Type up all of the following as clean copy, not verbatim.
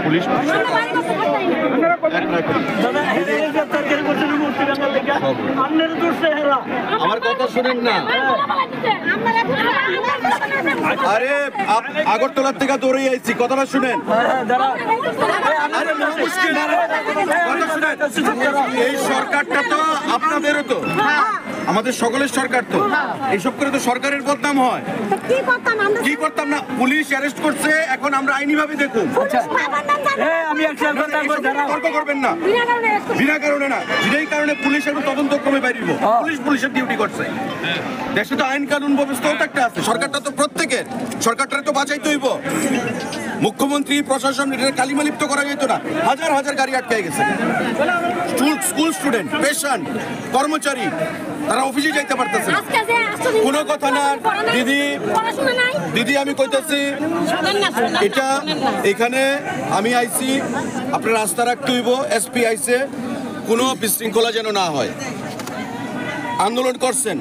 Police আমার কথা শুনেন না। আরে আগরতলার থেকে দৌড়ে আইছি, কথাটা শুনেন। এই সরকারটা তো আপনাদেরও তো, আমাদের সকলের সরকার তো, এইসব করে তো সরকারের বদনাম হয়। কি করতাম না, পুলিশ অ্যারেস্ট করছে, এখন আমরা আইনি ভাবে দেখুন। তর্ক করবেন না, বিনা কারণে না, যেই কারণে পুলিশ এখন তদন্ত ক্রমে বাইরিব। পুলিশ পুলিশের ডিউটি করছে, দেশে তো আইন কানুন ব্যবস্থাও তো একটা আছে। সরকারটা তো প্রত্যেকের, সরকারটা তো বাঁচাইতে হইব। মুখ্যমন্ত্রী প্রশাসন এটা কালিমালিপ্ত করা যেত না। হাজার হাজার গাড়ি আটকে গেছে, স্কুল স্টুডেন্ট, পেশেন্ট, কর্মচারী, তারা অফিসে যাইতে পারতেছে না। কোনো কথা না দিদি, আমি কইতেছি এটা এখানে আমি আইছি, আপনার রাস্তা রাখতে হইব। এসপি আইছে, কোনো বিশৃঙ্খলা যেন না হয়। আন্দোলন করছেন,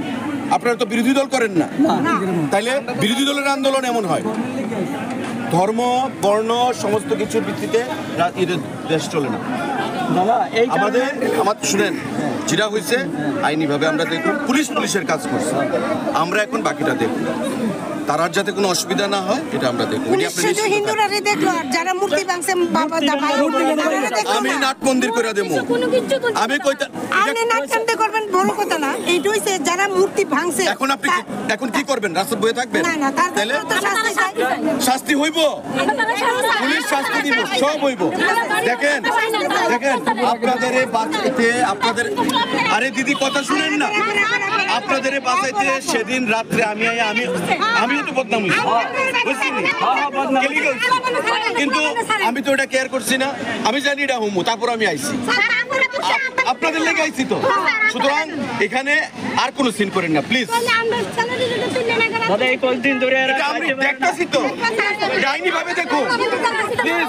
আপনারা তো বিরোধী দল করেন না, তাইলে বিরোধী দলের আন্দোলন এমন হয়। ধর্ম, বর্ণ, সমস্ত কিছুর ভিত্তিতে দেশ চলে না। আমাদের শুনেন, যেটা হয়েছে আইনিভাবে আমরা দেখুন, পুলিশের কাজ করছে, আমরা এখন বাকিটা দেখুন। তার যাতে কোনো অসুবিধা না হয় এটা আমরা দেখব। আমি নাট মন্দির করে দেবো, আমি যারা মূর্তি ভাঙছে। এখন কি করবেন? রাস্তা বয়ে থাকবেন? তাহলে শাস্তি হইব, পুলিশ শাস্তি দিব, সব হইব। দেখেন আপনাদের আরে দিদি কথা শুনেন না, আপনাদের বাঁচাইতে সেদিন রাত্রে আমিও তো বদনাম হইছি, কিন্তু আমি তো এটা কেয়ার করছি না। আমি জানি এটা হুমু, তারপর আমি আইছি, আপনাদের লেগে আইছি তো। সুতরাং এখানে আর কোনো সিন করেন না প্লিজ। দেখতেছি তো, আইনি ভাবে দেখুন প্লিজ।